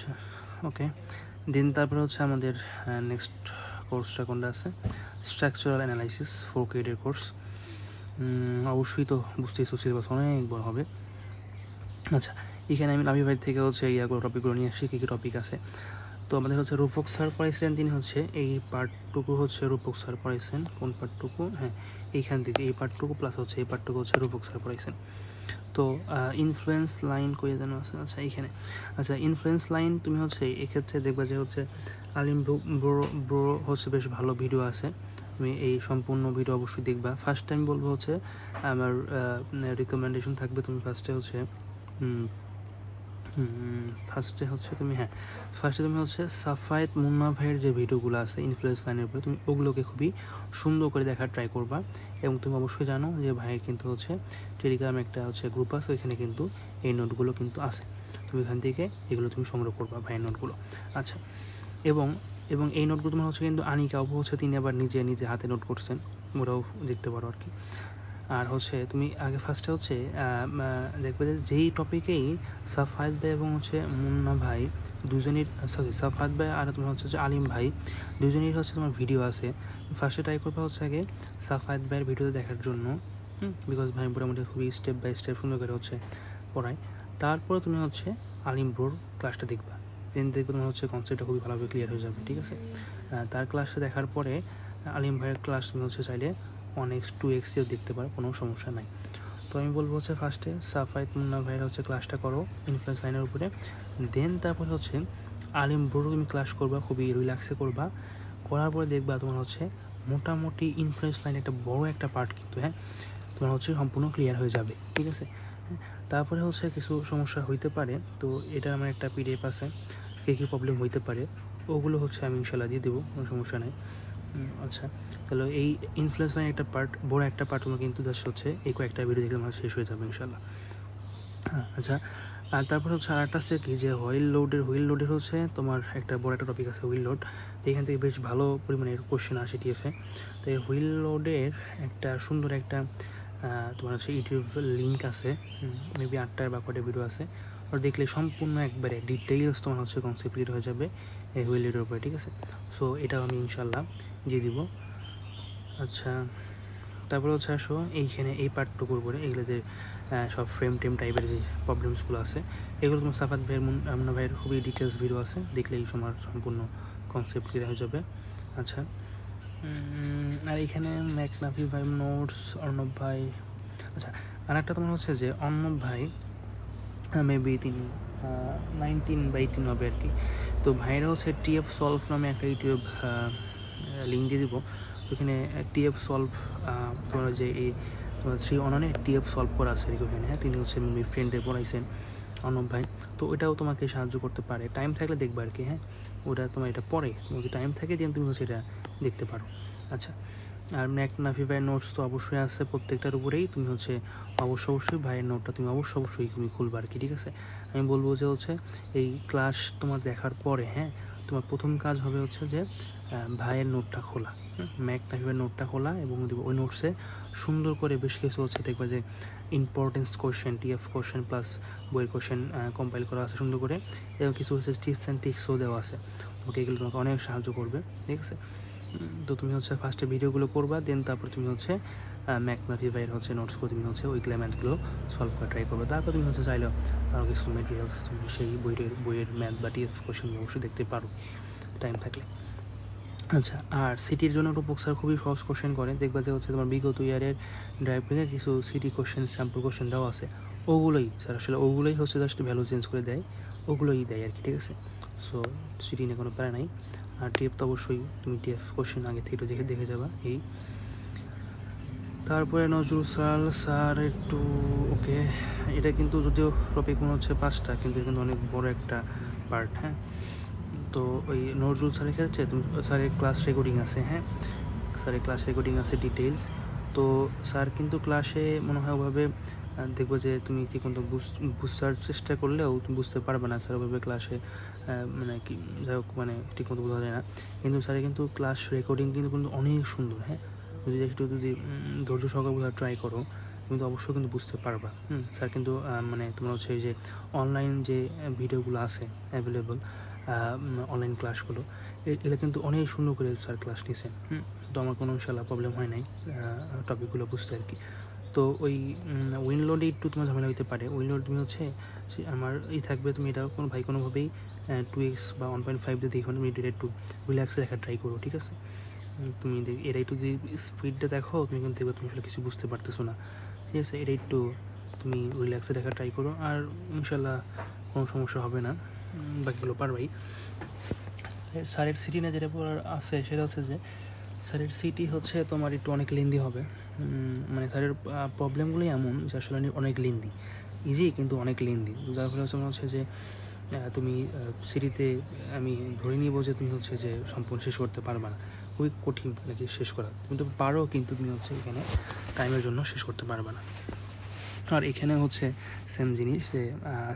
আচ্ছা, ওকে। দেন তারপরে হচ্ছে আমাদের নেক্সট কোর্সটা কোনটা আছে, স্ট্রাকচারাল অ্যানালাইসিস 4 ক্রেডিটের কোর্স। অবশ্যই তো বুঝতেইছো সিলেবাস অনেক বড় হবে। আচ্ছা, এখানে আমি লাভি ভাই থেকে হচ্ছে ইয়াগুলো টপিকগুলো নিয়ে আসছি, কী কী টপিক আছে। তো আমাদের হচ্ছে রূপক স্যার পড়াইছিলেন, তিনি হচ্ছে এই পার্টটুকু হচ্ছে রূপক স্যার পড়াইছেন। কোন পার্টটুকু? হ্যাঁ, এইখান থেকে এই পার্টটুকু প্লাস হচ্ছে এই পার্টটুকু হচ্ছে রূপক স্যার পড়াইছেন। তো ইনফ্লুয়েন্স লাইন কই যেন আছে, আচ্ছা এইখানে। আচ্ছা, ইনফ্লুয়েন্স লাইন তুমি হচ্ছে এক্ষেত্রে দেখবা যে হচ্ছে আলিম ব্রো হচ্ছে বেশ ভালো ভিডিও আছে, তুমি এই সম্পূর্ণ ভিডিও অবশ্যই দেখবা। ফার্স্ট টাইম বলবো হচ্ছে আমার রিকমেন্ডেশন থাকবে, তুমি ফার্স্টে হচ্ছে ফার্স্টে তুমি হচ্ছে সাফায়েত মুন্না ভাইয়ের যে ভিডিওগুলো আছে ইনফ্লুয়েন্স লাইনের উপরে, তুমি ওগুলোকে খুবই সুন্দর করে দেখার ট্রাই করবা। এবং তুমি অবশ্যই জানো যে ভাইয়ের কিন্তু হচ্ছে টেলিগ্রামে একটা হচ্ছে গ্রুপ আছে, ওইখানে কিন্তু এই নোটগুলো কিন্তু আছে, তুমি এখান থেকে এগুলো তুমি সংগ্রহ করবা ভাইয়ের নোটগুলো। আচ্ছা, এবং এবং এই নোটগুলো তোমার হচ্ছে কিন্তু আনিকাও হচ্ছে তিনি আবার নিজে নিজে হাতে নোট করছেন, ওরাও দেখতে পারো আর কি। আর হচ্ছে তুমি আগে ফার্স্টে হচ্ছে দেখবে যে যেই টপিকেই সাফায়েত ভাই এবং হচ্ছে মুন্না ভাই দুজনের, সরি সাফায়েত ভাই আর তোমার হচ্ছে আলিম ভাই দুজনেরই হচ্ছে তোমার ভিডিও আছে। ফার্স্টে ট্রাই করবে হচ্ছে আগে সাফায়েত ভাইয়ের ভিডিওতে দেখার জন্য, বিকজ ভাই মোটামুটি খুবই স্টেপ বাই স্টেপ সুন্দর করে হচ্ছে পড়ায়। তারপরে তুমি হচ্ছে আলিম ব্রোর ক্লাসটা দেখবা, দেন দেখবে তোমার হচ্ছে কনসেপ্টটা খুবই ভালোভাবে ক্লিয়ার হয়ে যাবে, ঠিক আছে। তার ক্লাসটা দেখার পরে আলিম ভাইয়ের ক্লাস তুমি হচ্ছে চাইলে 1x 2xও দেখতে পারো, কোনো সমস্যা নাই। তো আমি বলবো হচ্ছে ফার্স্টে সাফায়েত মুন্না ভাইয়ের হচ্ছে ক্লাসটা করো ইনফ্লুয়েন্স লাইনের উপরে, দেন তারপরে হচ্ছে আলিম ব্রোর তুমি ক্লাস করবা, খুবই রিল্যাক্সে করবা। করার পরে দেখবা তোমার হচ্ছে মোটামুটি ইনফ্লুয়েন্স লাইন একটা বড় একটা পার্ট কিন্তু, হ্যাঁ, তোমার হচ্ছে সম্পূর্ণ ক্লিয়ার হয়ে যাবে, ঠিক আছে। তারপরে হচ্ছে কিছু সমস্যা হইতে পারে, তো এটা আমার একটা পিডিএফ আছে, কী কী প্রবলেম হইতে পারে ওগুলো হচ্ছে আমি ইনশাল্লাহ দিয়ে দেবো, কোনো সমস্যা নেই। আচ্ছা, তাহলে এই ইনফ্লুয়েন্স লাইন একটা পার্ট, বড় একটা পার্ট তোমার কিন্তু জাস্ট হচ্ছে এই কয়েকটা ভিডিও দেখলে আমার শেষ হয়ে যাবে ইনশাল্লাহ। আচ্ছা, আর তারপর হচ্ছে আর একটা আছে কি যে হুইল লোডের হচ্ছে তোমার একটা বড় একটা টপিক আছে হুইল লোড, এখান থেকে বেশ ভালো পরিমাণের কোশ্চেন আসে টিএফে। তো এই হুইল লোডের একটা সুন্দর একটা তোমার হচ্ছে ইউটিউব লিঙ্ক আছে, মেবি 8টার বা কটা ভিডিও আছে, ওর দেখলে সম্পূর্ণ একবারে ডিটেইলস তোমার হচ্ছে কনসেপ্ট ক্লিয়ার হয়ে যাবে এই হুইল লোডের উপরে, ঠিক আছে। সো এটাও আমি ইনশাল্লাহ দিয়ে দিব। আচ্ছা, তারপরে হচ্ছে আসো এইখানে এই পার্টটুকুর উপরে এগুলো যে সব ফ্রেম টেম টাইপের যে প্রবলেমসগুলো আছে, এগুলো তোমার সাফাত ভাইয়ের মুন্না ভাইয়ের খুবই ডিটেলস ভিডিও আছে, দেখলেই তোমার সম্পূর্ণ কনসেপ্ট ক্লিয়ার হয়ে যাবে। আচ্ছা, আর এইখানে ম্যাকনাফি ভাই নোটস, অর্ণব ভাই। আচ্ছা, আর একটা তোমার হচ্ছে যে অর্ণব ভাই মেবি তিনি 19/18 হবে আর কি। তো ভাইরা হচ্ছে টিএফ সলভ নামে একটা ইউটিউব লিঙ্ক দিয়ে দিব, ওখানে টিএফ সলভ তোমার যে এই তোমার 3 অননে টিএফ সলভ করা আছে ওখানে, হ্যাঁ, তিনি হচ্ছে ফ্রেন্ডে পড়াইছেন অর্ণব ভাই, তো ওটাও তোমাকে সাহায্য করতে পারে, টাইম থাকলে দেখবে আর কি, হ্যাঁ, ওটা তোমার এটা পরে তোমার টাইম থাকে যেন তুমি হচ্ছে এটা দেখতে পারো। আচ্ছা, আর ম্যাকনাফি ভাইয়ের নোটস তো অবশ্যই আছে প্রত্যেকটার উপরেই, তুমি হচ্ছে অবশ্যই ভাইয়ের নোটটা তুমি অবশ্যই তুমি খুলবা আর কি, ঠিক আছে। আমি বলবো যে হচ্ছে এই ক্লাস তোমার দেখার পরে, হ্যাঁ, তোমার প্রথম কাজ হবে হচ্ছে যে ভাইয়ের নোটটা খোলা, ম্যাকনাফি ভাইয়ের নোটটা খোলা, এবং ওই নোটসে সুন্দর করে বেশ কিছু হচ্ছে দেখবা যে importance question, TF question plus বইয়ের কোয়েশ্চেন কম্পাইল করা আছে সুন্দর করে, এবং কিছু হচ্ছে টিপস অ্যান্ড ট্রিক্সও দেওয়া আছে, ওকে এগুলো তোমাকে অনেক সাহায্য করবে, ঠিক আছে। তো তুমি হচ্ছে ফার্স্টে ভিডিওগুলো করবা, দেন তারপর তুমি হচ্ছে ম্যাকনাফি ভাইয়ের হচ্ছে নোটসগুলো তুমি হচ্ছে ওইগুলো ম্যাথগুলো সলভ করা ট্রাই করবে। তারপর তুমি হচ্ছে চাইলেও আরও কিছু মেটেরিয়ালস তুমি সেই বইয়ের ম্যাথ বা টিএফ কোশ্চেন অবশ্যই দেখতে পারো টাইম থাকলে। আচ্ছা, আর সিটির জন্য রূপক স্যার খুবই সহজ কোশ্চেন করে, দেখবা যে হচ্ছে তোমার বিগত ইয়ারের ড্রাইভিংয়ে কিছু সিটি কোশ্চেন স্যাম্পল কোশ্চেন দেওয়া আছে, ওগুলোই স্যার আসলে ওগুলোই হচ্ছে জাস্ট ভ্যালু চেঞ্জ করে দেয়, ওগুলোই দেয় আর কি, ঠিক আছে। সো সিটি নিয়ে কোনো প্যারা নাই। আর টিএফ তো অবশ্যই তুমি টিএফ কোশ্চেন আগে থেকে একটু দেখে যাবা এই। তারপরে নজরুল স্যার একটু ওকে, এটা কিন্তু যদিও টপিক মনে হচ্ছে 5টা, কিন্তু এটা কিন্তু অনেক বড় একটা পার্ট, হ্যাঁ। তো ওই নজরুল স্যারের ক্ষেত্রে তুমি স্যারের ক্লাস রেকর্ডিং আছে, হ্যাঁ, স্যারের ক্লাস রেকর্ডিং আছে ডিটেলস। তো স্যার কিন্তু ক্লাসে মনে হয় ওভাবে দেখবো যে তুমি ঠিক মতো বুঝার চেষ্টা করলেও তুমি বুঝতে পারবে না, স্যার ওভাবে ক্লাসে মানে কি যাই হোক মানে ঠিক মতো বোঝা যায় না, কিন্তু স্যারের কিন্তু ক্লাস রেকর্ডিং কিন্তু অনেক সুন্দর, হ্যাঁ, যদি একটু যদি ধৈর্য সহকারে বোঝার ট্রাই করো, তুমি তো অবশ্যই কিন্তু বুঝতে পারবা। স্যার কিন্তু মানে তোমার হচ্ছে এই যে অনলাইন যে ভিডিওগুলো আছে অ্যাভেলেবল, অনলাইন ক্লাসগুলো, এগুলো কিন্তু অনেক সুন্দর করে স্যার ক্লাস নিয়েছেন। তো আমার কোনো ইনশাল্লাহ প্রবলেম হয় নাই টপিকগুলো বুঝতে আর কি। তো ওই উইন্ডলোডে একটু তোমার ঝামেলা হতে পারে। উইন্ডলোড তুমি হচ্ছে যে আমার থাকবে, তুমি এটা কোনোভাবেই 2x বা 1.5 দিয়ে দেখো, তুমি এটা একটু রিল্যাক্সে দেখা ট্রাই করো, ঠিক আছে? তুমি এটা একটু যদি স্পিডটা দেখো, তুমি কিন্তু দেখবে তুমি আসলে কিছু বুঝতে পারতেছো না, ঠিক আছে? এটা একটু তুমি রিল্যাক্সে দেখা ট্রাই করো, আর ইনশাল্লাহ কোনো সমস্যা হবে না, বাকিগুলো পারবাই। স্যারের সিটি না যেটা পড়ার আছে সেটা হচ্ছে যে স্যারের সিটি হচ্ছে তোমার একটু অনেক লেন্দি হবে। মানে স্যারের প্রবলেমগুলোই এমন যে আসলে অনেক লেন্দি, ইজি কিন্তু অনেক লেন্দি, যার ফলে হচ্ছে যে তুমি সিটিতে আমি ধরে নিব যে তুমি হচ্ছে যে সম্পূর্ণ শেষ করতে পারবে না, খুবই কঠিন নাকি শেষ করা। তুমি তো পারো, কিন্তু তুমি হচ্ছে এখানে টাইমের জন্য শেষ করতে পারবে না। আর এখানে হচ্ছে সেম জিনিস যে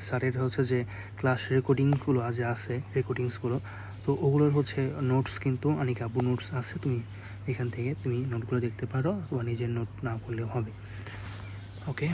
স্যারের হচ্ছে যে ক্লাস রেকর্ডিংসগুলো যে আছে, রেকর্ডিংসগুলো, তো ওগুলোর হচ্ছে নোটস কিন্তু অনেক আবু নোটস আছে, তুমি এখান থেকে তুমি নোটগুলো দেখতে পারো, বা নিজের নোট না করলেও হবে। ওকে।